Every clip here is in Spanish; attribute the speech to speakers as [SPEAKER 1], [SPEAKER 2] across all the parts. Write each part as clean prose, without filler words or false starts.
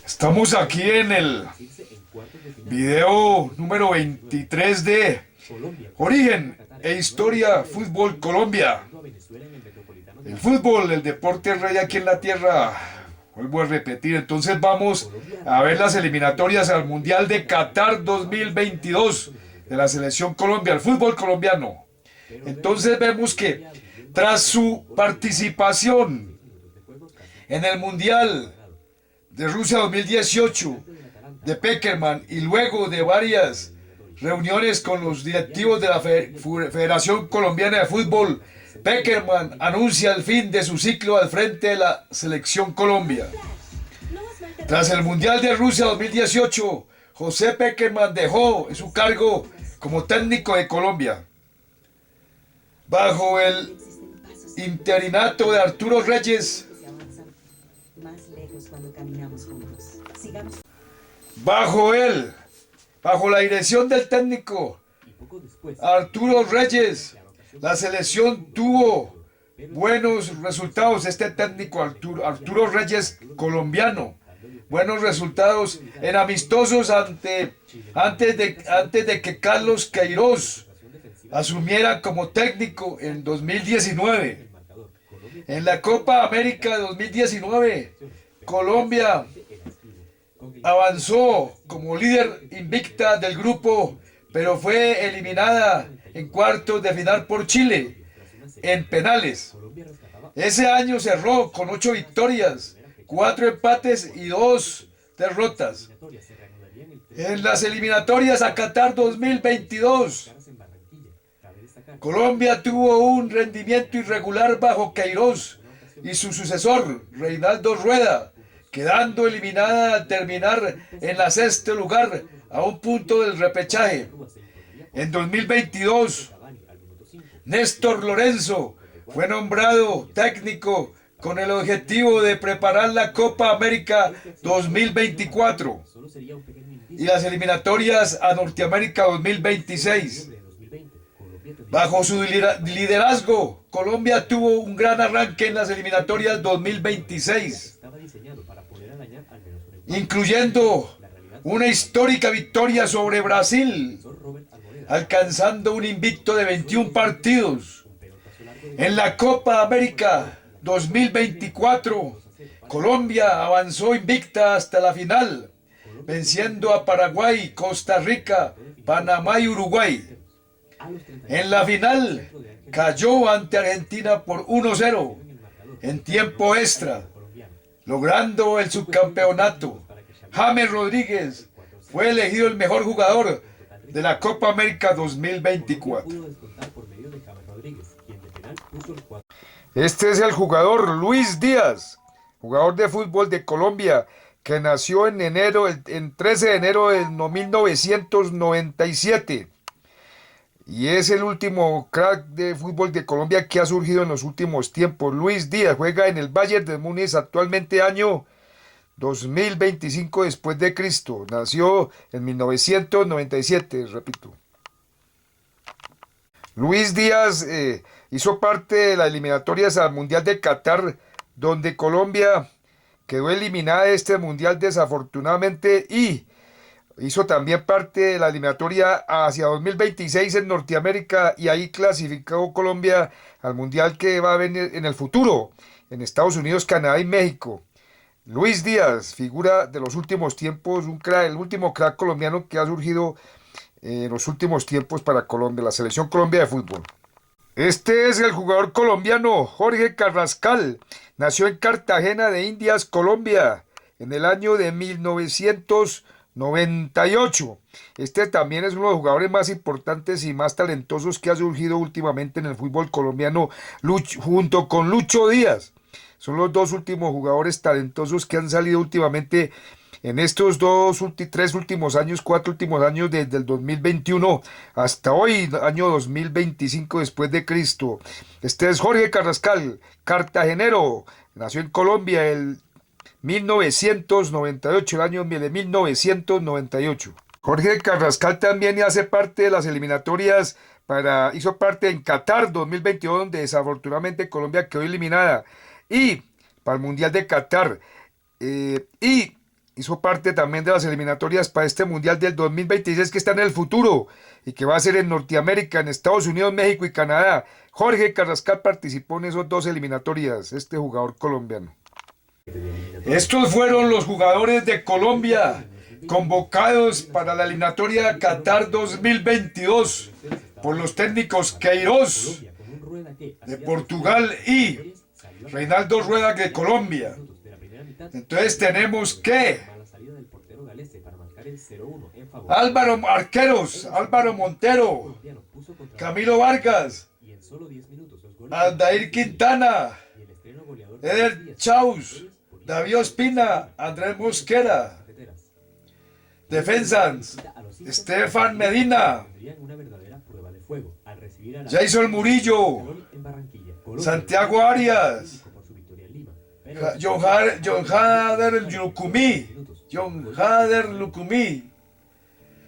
[SPEAKER 1] Estamos aquí en el video número 23 de Origen e Historia Fútbol Colombia. El fútbol, el deporte rey aquí en la tierra. Vuelvo a repetir, entonces vamos a ver las eliminatorias al Mundial de Qatar 2022 de la Selección Colombia, el fútbol colombiano. Entonces vemos que tras su participación en el Mundial de Rusia 2018 de Pekerman y luego de varias reuniones con los directivos de la Federación Colombiana de Fútbol, Pekerman anuncia el fin de su ciclo al frente de la Selección Colombia. Tras el Mundial de Rusia 2018, José Pekerman dejó su cargo como técnico de Colombia. Bajo el interinato de Arturo Reyes, bajo la dirección del técnico Arturo Reyes, la selección tuvo buenos resultados. Este técnico Arturo Reyes, colombiano, buenos resultados en amistosos antes de que Carlos Queiroz asumiera como técnico en 2019. En la Copa América 2019, Colombia avanzó como líder invicta del grupo, pero fue eliminada en cuartos de final por Chile en penales. Ese año cerró con 8 victorias, 4 empates y 2 derrotas. En las eliminatorias a Qatar 2022, Colombia tuvo un rendimiento irregular bajo Queiroz y su sucesor, Reinaldo Rueda, quedando eliminada al terminar en el sexto lugar a un punto del repechaje. En 2022, Néstor Lorenzo fue nombrado técnico con el objetivo de preparar la Copa América 2024 y las eliminatorias a Norteamérica 2026. Bajo su liderazgo, Colombia tuvo un gran arranque en las eliminatorias 2026, incluyendo una histórica victoria sobre Brasil, alcanzando un invicto de 21 partidos. En la Copa América 2024, Colombia avanzó invicta hasta la final, venciendo a Paraguay, Costa Rica, Panamá y Uruguay. En la final, cayó ante Argentina por 1-0 en tiempo extra, logrando el subcampeonato. James Rodríguez fue elegido el mejor jugador de la Copa América 2024. Este es el jugador Luis Díaz, jugador de fútbol de Colombia, que nació en 13 de enero de 1997. Y es el último crack de fútbol de Colombia que ha surgido en los últimos tiempos. Luis Díaz juega en el Bayern de Múnich actualmente año 2025 después de Cristo. Nació en 1997, repito. Luis Díaz hizo parte de las eliminatorias al Mundial de Qatar, donde Colombia quedó eliminada de este Mundial desafortunadamente, y hizo también parte de la eliminatoria hacia 2026 en Norteamérica, y ahí clasificó Colombia al Mundial que va a venir en el futuro, en Estados Unidos, Canadá y México. Luis Díaz, figura de los últimos tiempos, el último crack colombiano que ha surgido en los últimos tiempos para Colombia, la Selección Colombia de fútbol. Este es el jugador colombiano Jorge Carrascal. Nació en Cartagena de Indias, Colombia, en el año de 1998. Este también es uno de los jugadores más importantes y más talentosos que ha surgido últimamente en el fútbol colombiano, junto con Lucho Díaz. Son los dos últimos jugadores talentosos que han salido últimamente en estos 3 últimos años, 4 últimos años, desde el 2021 hasta hoy, año 2025 después de Cristo. Este es Jorge Carrascal, cartagenero, nació en Colombia el 1998, el año de 1998. Jorge Carrascal también hace parte de las eliminatorias, hizo parte en Qatar 2022, donde desafortunadamente Colombia quedó eliminada, y para el Mundial de Qatar. Y hizo parte también de las eliminatorias para este Mundial del 2026 que está en el futuro y que va a ser en Norteamérica, en Estados Unidos, México y Canadá. Jorge Carrascal participó en esas dos eliminatorias, este jugador colombiano. Estos fueron los jugadores de Colombia convocados para la eliminatoria Qatar 2022 por los técnicos Queiroz de Portugal y Reinaldo Rueda de Colombia. Entonces tenemos que Álvaro Arqueros, Álvaro Montero, Camilo Vargas, Aldair Quintana, Eder Chaus, David Ospina, Andrés Mosquera. Defensas: Estefan Medina, Jason Murillo, Santiago Arias, John Hader Lucumí,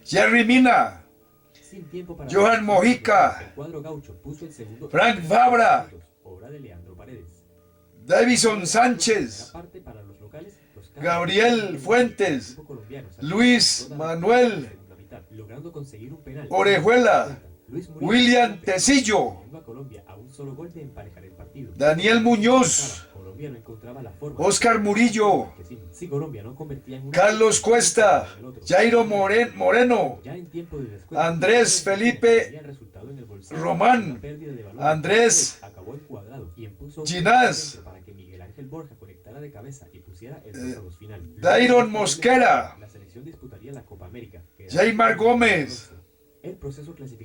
[SPEAKER 1] Jerry Mina, Johan Mojica, Frank Fabra, Davison Sánchez, Gabriel Fuentes, Luis Manuel Orejuela, William Tecillo, Daniel Muñoz, Oscar Murillo, Carlos Cuesta, Jairo Moreno, Andrés Felipe Román, Andrés Ginás, Dairon Mosquera, Jaymar Gómez,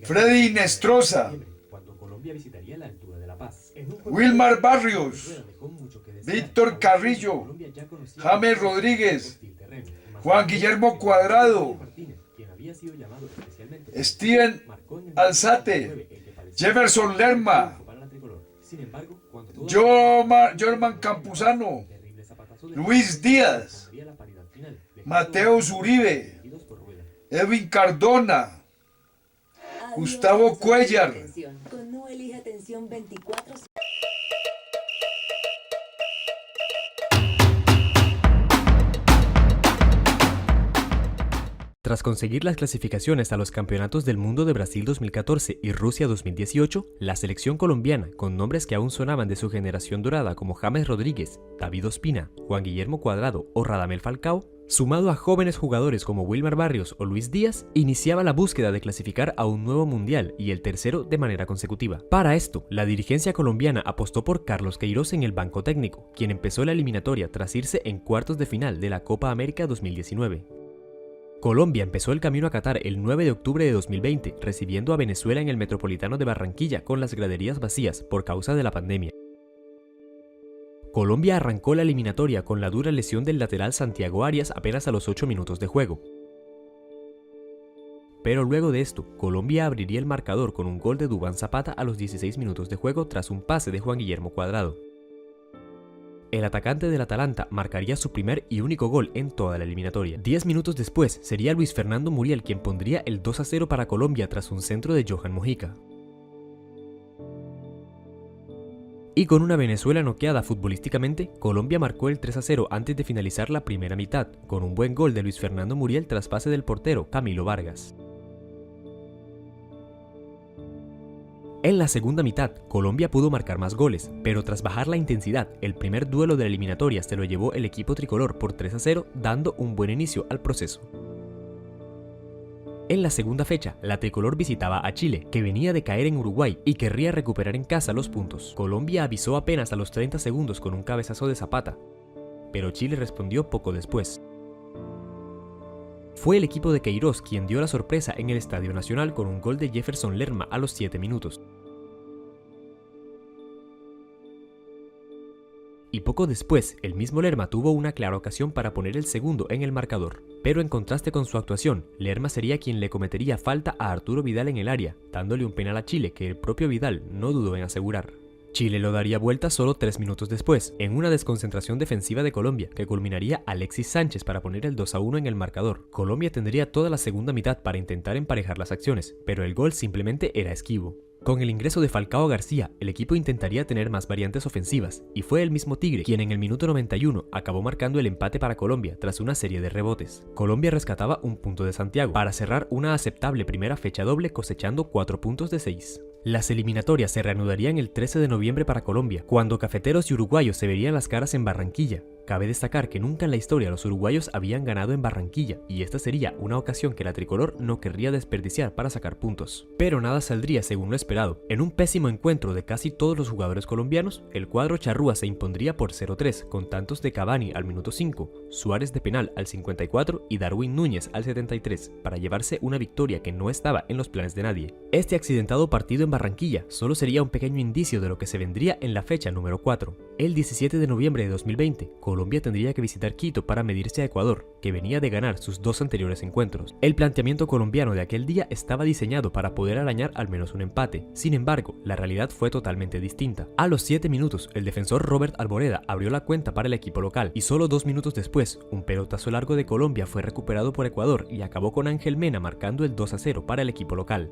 [SPEAKER 1] Freddy Nestroza, Wilmar Barrios, Víctor Carrillo, James Rodríguez, Juan Guillermo Cuadrado, Steven Alzate, Jefferson Lerma, Jorman Campuzano, Luis Díaz, Mateo Uribe, Edwin Cardona, Gustavo Cuellar.
[SPEAKER 2] Con No Elige Atención 24.
[SPEAKER 3] Tras conseguir las clasificaciones a los Campeonatos del Mundo de Brasil 2014 y Rusia 2018, la selección colombiana, con nombres que aún sonaban de su generación dorada como James Rodríguez, David Ospina, Juan Guillermo Cuadrado o Radamel Falcao, sumado a jóvenes jugadores como Wilmar Barrios o Luis Díaz, iniciaba la búsqueda de clasificar a un nuevo mundial y el tercero de manera consecutiva. Para esto, la dirigencia colombiana apostó por Carlos Queiroz en el banco técnico, quien empezó la eliminatoria tras irse en cuartos de final de la Copa América 2019. Colombia empezó el camino a Qatar el 9 de octubre de 2020, recibiendo a Venezuela en el Metropolitano de Barranquilla con las graderías vacías por causa de la pandemia. Colombia arrancó la eliminatoria con la dura lesión del lateral Santiago Arias apenas a los 8 minutos de juego. Pero luego de esto, Colombia abriría el marcador con un gol de Duván Zapata a los 16 minutos de juego tras un pase de Juan Guillermo Cuadrado. El atacante del Atalanta marcaría su primer y único gol en toda la eliminatoria. 10 minutos después, sería Luis Fernando Muriel quien pondría el 2-0 para Colombia tras un centro de Johan Mojica. Y con una Venezuela noqueada futbolísticamente, Colombia marcó el 3-0 antes de finalizar la primera mitad, con un buen gol de Luis Fernando Muriel tras pase del portero Camilo Vargas. En la segunda mitad, Colombia pudo marcar más goles, pero tras bajar la intensidad, el primer duelo de la eliminatoria se lo llevó el equipo tricolor por 3-0, dando un buen inicio al proceso. En la segunda fecha, la tricolor visitaba a Chile, que venía de caer en Uruguay y querría recuperar en casa los puntos. Colombia avisó apenas a los 30 segundos con un cabezazo de Zapata, pero Chile respondió poco después. Fue el equipo de Queiroz quien dio la sorpresa en el Estadio Nacional con un gol de Jefferson Lerma a los 7 minutos. Y poco después, el mismo Lerma tuvo una clara ocasión para poner el segundo en el marcador. Pero en contraste con su actuación, Lerma sería quien le cometería falta a Arturo Vidal en el área, dándole un penal a Chile que el propio Vidal no dudó en asegurar. Chile lo daría vuelta solo 3 minutos después, en una desconcentración defensiva de Colombia, que culminaría Alexis Sánchez para poner el 2-1 en el marcador. Colombia tendría toda la segunda mitad para intentar emparejar las acciones, pero el gol simplemente era esquivo. Con el ingreso de Falcao García, el equipo intentaría tener más variantes ofensivas, y fue el mismo Tigre quien en el minuto 91 acabó marcando el empate para Colombia tras una serie de rebotes. Colombia rescataba un punto de Santiago para cerrar una aceptable primera fecha doble cosechando 4 puntos de 6. Las eliminatorias se reanudarían el 13 de noviembre para Colombia, cuando cafeteros y uruguayos se verían las caras en Barranquilla. Cabe destacar que nunca en la historia los uruguayos habían ganado en Barranquilla, y esta sería una ocasión que la tricolor no querría desperdiciar para sacar puntos. Pero nada saldría según lo esperado. En un pésimo encuentro de casi todos los jugadores colombianos, el cuadro charrúa se impondría por 0-3 con tantos de Cavani al minuto 5, Suárez de penal al 54 y Darwin Núñez al 73, para llevarse una victoria que no estaba en los planes de nadie. Este accidentado partido en Barranquilla solo sería un pequeño indicio de lo que se vendría en la fecha número 4. El 17 de noviembre de 2020, Colombia tendría que visitar Quito para medirse a Ecuador, que venía de ganar sus 2 anteriores encuentros. El planteamiento colombiano de aquel día estaba diseñado para poder arañar al menos un empate. Sin embargo, la realidad fue totalmente distinta. A los 7 minutos, el defensor Robert Alboreda abrió la cuenta para el equipo local, y solo 2 minutos después, un pelotazo largo de Colombia fue recuperado por Ecuador y acabó con Ángel Mena marcando el 2-0 para el equipo local.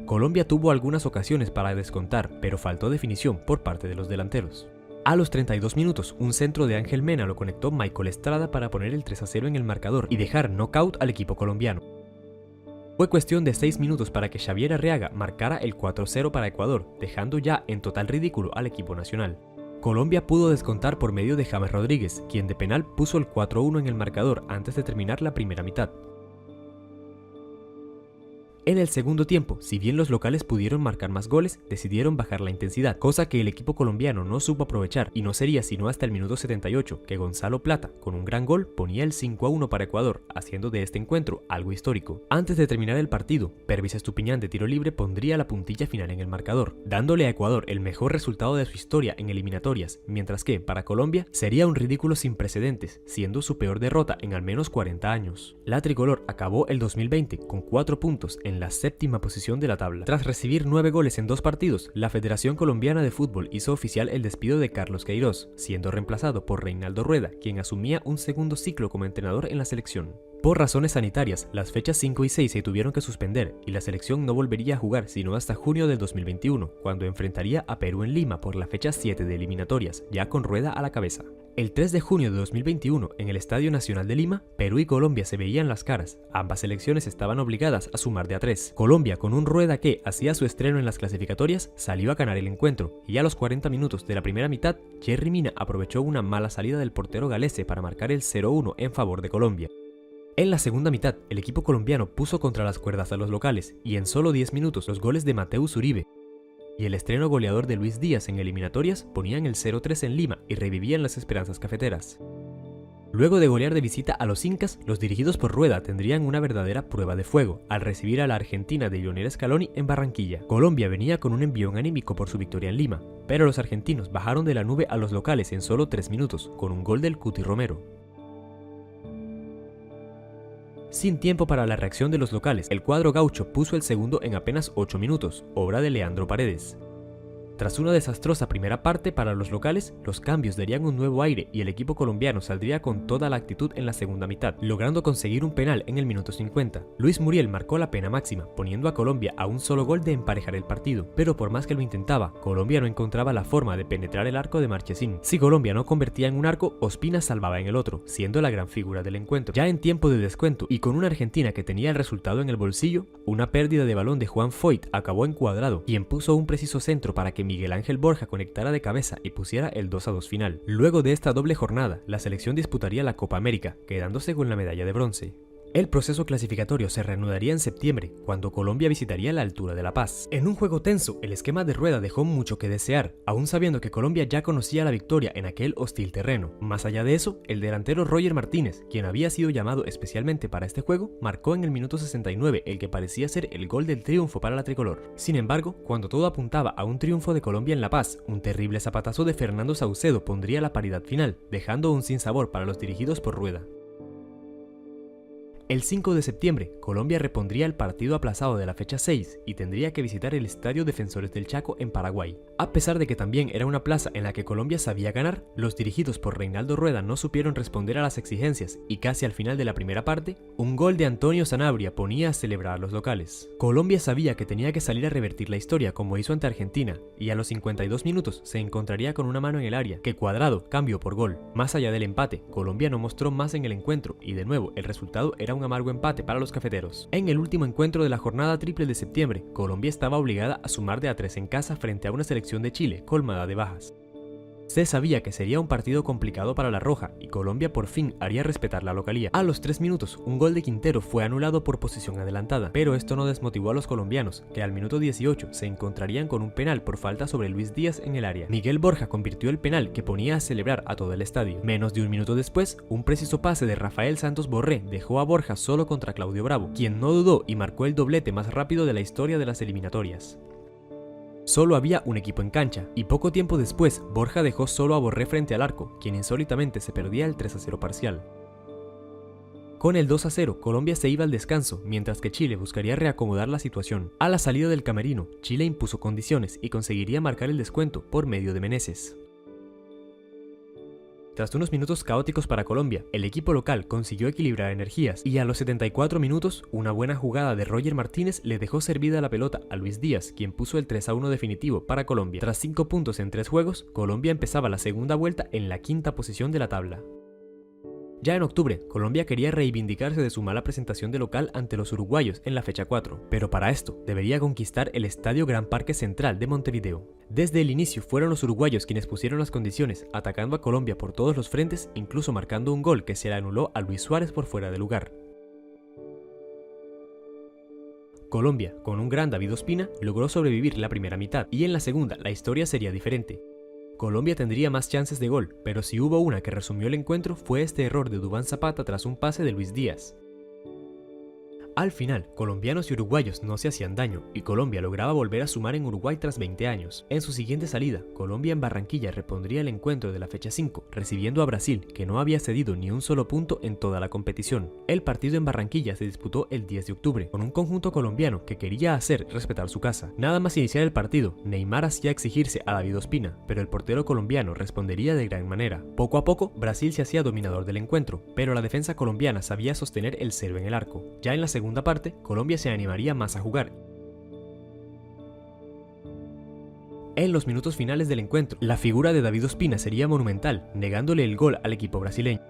[SPEAKER 3] Colombia tuvo algunas ocasiones para descontar, pero faltó definición por parte de los delanteros. A los 32 minutos, un centro de Ángel Mena lo conectó Michael Estrada para poner el 3-0 en el marcador y dejar knockout al equipo colombiano. Fue cuestión de 6 minutos para que Xavier Arriaga marcara el 4-0 para Ecuador, dejando ya en total ridículo al equipo nacional. Colombia pudo descontar por medio de James Rodríguez, quien de penal puso el 4-1 en el marcador antes de terminar la primera mitad. En el segundo tiempo, si bien los locales pudieron marcar más goles, decidieron bajar la intensidad, cosa que el equipo colombiano no supo aprovechar, y no sería sino hasta el minuto 78 que Gonzalo Plata, con un gran gol, ponía el 5-1 para Ecuador, haciendo de este encuentro algo histórico. Antes de terminar el partido, Pervis Estupiñán de tiro libre pondría la puntilla final en el marcador, dándole a Ecuador el mejor resultado de su historia en eliminatorias, mientras que, para Colombia, sería un ridículo sin precedentes, siendo su peor derrota en al menos 40 años. La tricolor acabó el 2020 con 4 puntos en la séptima posición de la tabla. Tras recibir 9 goles en 2 partidos, la Federación Colombiana de Fútbol hizo oficial el despido de Carlos Queiroz, siendo reemplazado por Reinaldo Rueda, quien asumía un segundo ciclo como entrenador en la selección. Por razones sanitarias, las fechas 5 y 6 se tuvieron que suspender y la selección no volvería a jugar sino hasta junio del 2021, cuando enfrentaría a Perú en Lima por la fecha 7 de eliminatorias, ya con Rueda a la cabeza. El 3 de junio de 2021, en el Estadio Nacional de Lima, Perú y Colombia se veían las caras. Ambas selecciones estaban obligadas a sumar de a 3. Colombia, con un Rueda que hacía su estreno en las clasificatorias, salió a ganar el encuentro, y a los 40 minutos de la primera mitad, Yerry Mina aprovechó una mala salida del portero galese para marcar el 0-1 en favor de Colombia. En la segunda mitad, el equipo colombiano puso contra las cuerdas a los locales, y en solo 10 minutos los goles de Mateus Uribe y el estreno goleador de Luis Díaz en eliminatorias ponían el 0-3 en Lima y revivían las esperanzas cafeteras. Luego de golear de visita a los incas, los dirigidos por Rueda tendrían una verdadera prueba de fuego al recibir a la Argentina de Lionel Scaloni en Barranquilla. Colombia venía con un envión anímico por su victoria en Lima, pero los argentinos bajaron de la nube a los locales en solo 3 minutos, con un gol del Cuti Romero. Sin tiempo para la reacción de los locales, el cuadro gaucho puso el segundo en apenas 8 minutos, obra de Leandro Paredes. Tras una desastrosa primera parte para los locales, los cambios darían un nuevo aire y el equipo colombiano saldría con toda la actitud en la segunda mitad, logrando conseguir un penal en el minuto 50. Luis Muriel marcó la pena máxima, poniendo a Colombia a un solo gol de emparejar el partido, pero por más que lo intentaba, Colombia no encontraba la forma de penetrar el arco de Marchesín. Si Colombia no convertía en un arco, Ospina salvaba en el otro, siendo la gran figura del encuentro. Ya en tiempo de descuento y con una Argentina que tenía el resultado en el bolsillo, una pérdida de balón de Juan Foyt acabó en Cuadrado, quien puso un preciso centro para que Miguel Ángel Borja conectara de cabeza y pusiera el 2-2 final. Luego de esta doble jornada, la selección disputaría la Copa América, quedándose con la medalla de bronce. El proceso clasificatorio se reanudaría en septiembre, cuando Colombia visitaría la altura de La Paz. En un juego tenso, el esquema de Rueda dejó mucho que desear, aún sabiendo que Colombia ya conocía la victoria en aquel hostil terreno. Más allá de eso, el delantero Roger Martínez, quien había sido llamado especialmente para este juego, marcó en el minuto 69 el que parecía ser el gol del triunfo para la tricolor. Sin embargo, cuando todo apuntaba a un triunfo de Colombia en La Paz, un terrible zapatazo de Fernando Saucedo pondría la paridad final, dejando un sinsabor para los dirigidos por Rueda. El 5 de septiembre, Colombia repondría el partido aplazado de la fecha 6 y tendría que visitar el Estadio Defensores del Chaco en Paraguay. A pesar de que también era una plaza en la que Colombia sabía ganar, los dirigidos por Reinaldo Rueda no supieron responder a las exigencias y casi al final de la primera parte, un gol de Antonio Sanabria ponía a celebrar a los locales. Colombia sabía que tenía que salir a revertir la historia como hizo ante Argentina y a los 52 minutos se encontraría con una mano en el área que Cuadrado cambió por gol. Más allá del empate, Colombia no mostró más en el encuentro y de nuevo el resultado era un amargo empate para los cafeteros. En el último encuentro de la jornada triple de septiembre, Colombia estaba obligada a sumar de a 3 en casa frente a una selección de Chile colmada de bajas. Se sabía que sería un partido complicado para la Roja y Colombia por fin haría respetar la localía. A los 3 minutos, un gol de Quintero fue anulado por posición adelantada, pero esto no desmotivó a los colombianos, que al minuto 18 se encontrarían con un penal por falta sobre Luis Díaz en el área. Miguel Borja convirtió el penal que ponía a celebrar a todo el estadio. Menos de un minuto después, un preciso pase de Rafael Santos Borré dejó a Borja solo contra Claudio Bravo, quien no dudó y marcó el doblete más rápido de la historia de las eliminatorias. Solo había un equipo en cancha, y poco tiempo después, Borja dejó solo a Borré frente al arco, quien insólitamente se perdía el 3-0 parcial. Con el 2-0, Colombia se iba al descanso, mientras que Chile buscaría reacomodar la situación. A la salida del camerino, Chile impuso condiciones y conseguiría marcar el descuento por medio de Meneses. Tras unos minutos caóticos para Colombia, el equipo local consiguió equilibrar energías y a los 74 minutos, una buena jugada de Roger Martínez le dejó servida la pelota a Luis Díaz, quien puso el 3-1 definitivo para Colombia. Tras 5 puntos en 3 juegos, Colombia empezaba la segunda vuelta en la 5ª posición de la tabla. Ya en octubre, Colombia quería reivindicarse de su mala presentación de local ante los uruguayos en la fecha 4, pero para esto debería conquistar el Estadio Gran Parque Central de Montevideo. Desde el inicio fueron los uruguayos quienes pusieron las condiciones, atacando a Colombia por todos los frentes, incluso marcando un gol que se le anuló a Luis Suárez por fuera de lugar. Colombia, con un gran David Ospina, logró sobrevivir la primera mitad, y en la segunda la historia sería diferente. Colombia tendría más chances de gol, pero si hubo una que resumió el encuentro fue este error de Duván Zapata tras un pase de Luis Díaz. Al final, colombianos y uruguayos no se hacían daño, y Colombia lograba volver a sumar en Uruguay tras 20 años. En su siguiente salida, Colombia en Barranquilla repondría el encuentro de la fecha 5, recibiendo a Brasil, que no había cedido ni un solo punto en toda la competición. El partido en Barranquilla se disputó el 10 de octubre, con un conjunto colombiano que quería hacer respetar su casa. Nada más iniciar el partido, Neymar hacía exigirse a David Ospina, pero el portero colombiano respondería de gran manera. Poco a poco, Brasil se hacía dominador del encuentro, pero la defensa colombiana sabía sostener el cero en el arco. Ya en la segunda parte, Colombia se animaría más a jugar. En los minutos finales del encuentro, la figura de David Ospina sería monumental, negándole el gol al equipo brasileño.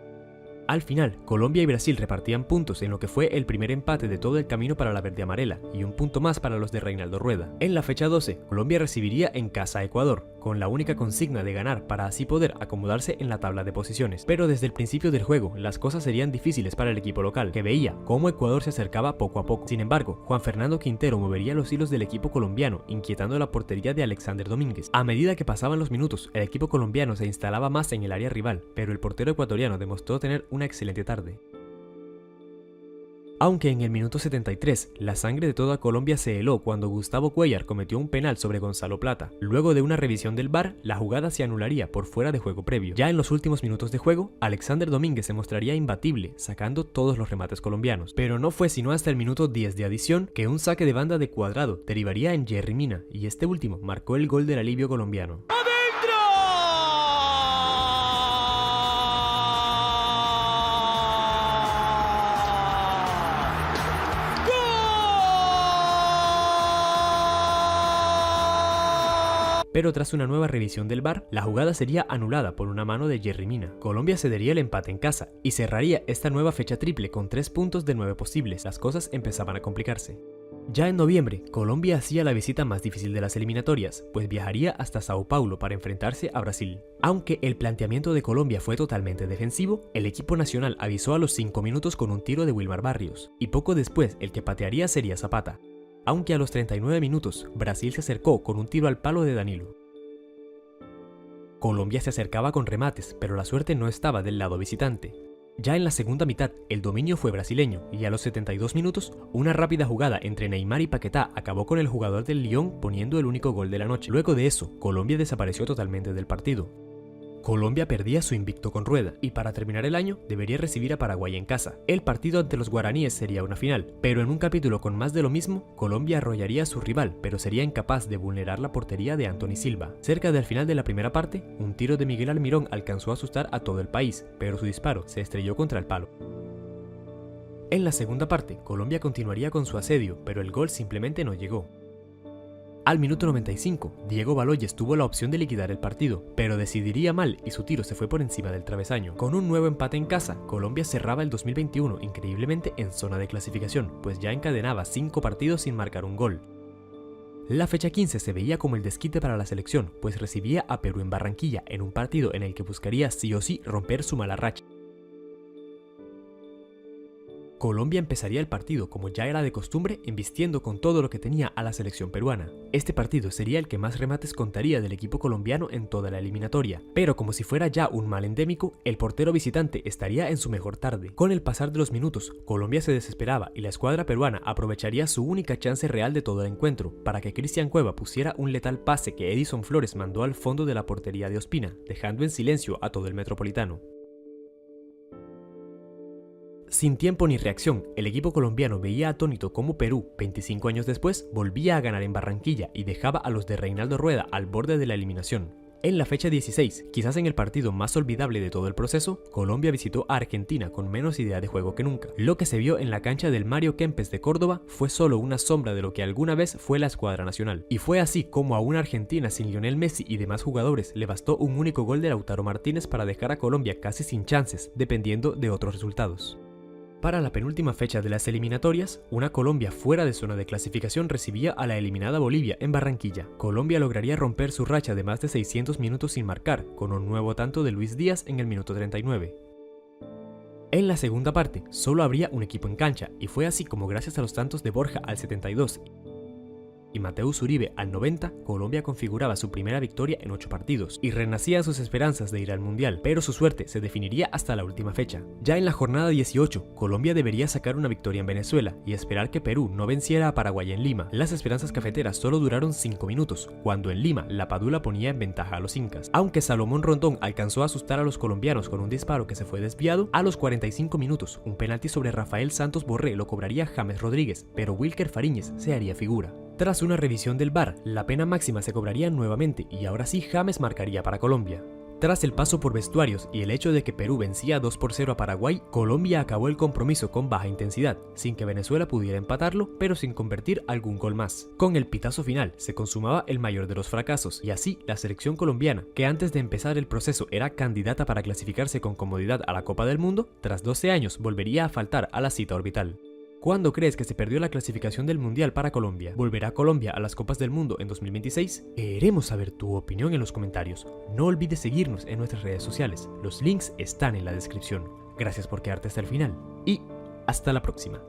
[SPEAKER 3] Al final, Colombia y Brasil repartían puntos en lo que fue el primer empate de todo el camino para la verde amarela, y un punto más para los de Reinaldo Rueda. En la fecha 12, Colombia recibiría en casa a Ecuador, con la única consigna de ganar para así poder acomodarse en la tabla de posiciones. Pero desde el principio del juego, las cosas serían difíciles para el equipo local, que veía cómo Ecuador se acercaba poco a poco. Sin embargo, Juan Fernando Quintero movería los hilos del equipo colombiano, inquietando la portería de Alexander Domínguez. A medida que pasaban los minutos, el equipo colombiano se instalaba más en el área rival, pero el portero ecuatoriano demostró tener una excelente tarde. Aunque en el minuto 73, la sangre de toda Colombia se heló cuando Gustavo Cuéllar cometió un penal sobre Gonzalo Plata. Luego de una revisión del VAR, la jugada se anularía por fuera de juego previo. Ya en los últimos minutos de juego, Alexander Domínguez se mostraría imbatible, sacando todos los remates colombianos. Pero no fue sino hasta el minuto 10 de adición que un saque de banda de Cuadrado derivaría en Yerry Mina, y este último marcó el gol del alivio colombiano. Pero tras una nueva revisión del VAR, la jugada sería anulada por una mano de Yerry Mina. Colombia cedería el empate en casa y cerraría esta nueva fecha triple con 3 puntos de 9 posibles. Las cosas empezaban a complicarse. Ya en noviembre, Colombia hacía la visita más difícil de las eliminatorias, pues viajaría hasta Sao Paulo para enfrentarse a Brasil. Aunque el planteamiento de Colombia fue totalmente defensivo, el equipo nacional avisó a los 5 minutos con un tiro de Wilmar Barrios, y poco después el que patearía sería Zapata. Aunque a los 39 minutos, Brasil se acercó con un tiro al palo de Danilo. Colombia se acercaba con remates, pero la suerte no estaba del lado visitante. Ya en la segunda mitad, el dominio fue brasileño, y a los 72 minutos, una rápida jugada entre Neymar y Paquetá acabó con el jugador del Lyon poniendo el único gol de la noche. Luego de eso, Colombia desapareció totalmente del partido. Colombia perdía su invicto con Rueda y para terminar el año debería recibir a Paraguay en casa. El partido ante los guaraníes sería una final, pero en un capítulo con más de lo mismo, Colombia arrollaría a su rival, pero sería incapaz de vulnerar la portería de Anthony Silva. Cerca del final de la primera parte, un tiro de Miguel Almirón alcanzó a asustar a todo el país, pero su disparo se estrelló contra el palo. En la segunda parte, Colombia continuaría con su asedio, pero el gol simplemente no llegó. Al minuto 95, Diego Baloyes tuvo la opción de liquidar el partido, pero decidiría mal y su tiro se fue por encima del travesaño. Con un nuevo empate en casa, Colombia cerraba el 2021 increíblemente en zona de clasificación, pues ya encadenaba 5 partidos sin marcar un gol. La fecha 15 se veía como el desquite para la selección, pues recibía a Perú en Barranquilla en un partido en el que buscaría sí o sí romper su mala racha. Colombia empezaría el partido, como ya era de costumbre, embistiendo con todo lo que tenía a la selección peruana. Este partido sería el que más remates contaría del equipo colombiano en toda la eliminatoria, pero como si fuera ya un mal endémico, el portero visitante estaría en su mejor tarde. Con el pasar de los minutos, Colombia se desesperaba y la escuadra peruana aprovecharía su única chance real de todo el encuentro, para que Cristian Cueva pusiera un letal pase que Edison Flores mandó al fondo de la portería de Ospina, dejando en silencio a todo el Metropolitano. Sin tiempo ni reacción, el equipo colombiano veía atónito cómo Perú, 25 años después, volvía a ganar en Barranquilla y dejaba a los de Reinaldo Rueda al borde de la eliminación. En la fecha 16, quizás en el partido más olvidable de todo el proceso, Colombia visitó a Argentina con menos idea de juego que nunca. Lo que se vio en la cancha del Mario Kempes de Córdoba fue solo una sombra de lo que alguna vez fue la escuadra nacional. Y fue así como a una Argentina sin Lionel Messi y demás jugadores le bastó un único gol de Lautaro Martínez para dejar a Colombia casi sin chances, dependiendo de otros resultados. Para la penúltima fecha de las eliminatorias, una Colombia fuera de zona de clasificación recibía a la eliminada Bolivia en Barranquilla. Colombia lograría romper su racha de más de 600 minutos sin marcar, con un nuevo tanto de Luis Díaz en el minuto 39. En la segunda parte, solo habría un equipo en cancha, y fue así como gracias a los tantos de Borja al 72 y Mateus Uribe al 90, Colombia configuraba su primera victoria en 8 partidos y renacían sus esperanzas de ir al Mundial, pero su suerte se definiría hasta la última fecha. Ya en la jornada 18, Colombia debería sacar una victoria en Venezuela y esperar que Perú no venciera a Paraguay en Lima. Las esperanzas cafeteras solo duraron 5 minutos, cuando en Lima la Padula ponía en ventaja a los incas. Aunque Salomón Rondón alcanzó a asustar a los colombianos con un disparo que se fue desviado, a los 45 minutos, un penalti sobre Rafael Santos Borré lo cobraría James Rodríguez, pero Wilker Fariñez se haría figura. Tras una revisión del VAR, la pena máxima se cobraría nuevamente y ahora sí James marcaría para Colombia. Tras el paso por vestuarios y el hecho de que Perú vencía 2-0 a Paraguay, Colombia acabó el compromiso con baja intensidad, sin que Venezuela pudiera empatarlo, pero sin convertir algún gol más. Con el pitazo final se consumaba el mayor de los fracasos, y así la selección colombiana, que antes de empezar el proceso era candidata para clasificarse con comodidad a la Copa del Mundo, tras 12 años volvería a faltar a la cita orbital. ¿Cuándo crees que se perdió la clasificación del Mundial para Colombia? ¿Volverá Colombia a las Copas del Mundo en 2026? Queremos saber tu opinión en los comentarios. No olvides seguirnos en nuestras redes sociales. Los links están en la descripción. Gracias por quedarte hasta el final y hasta la próxima.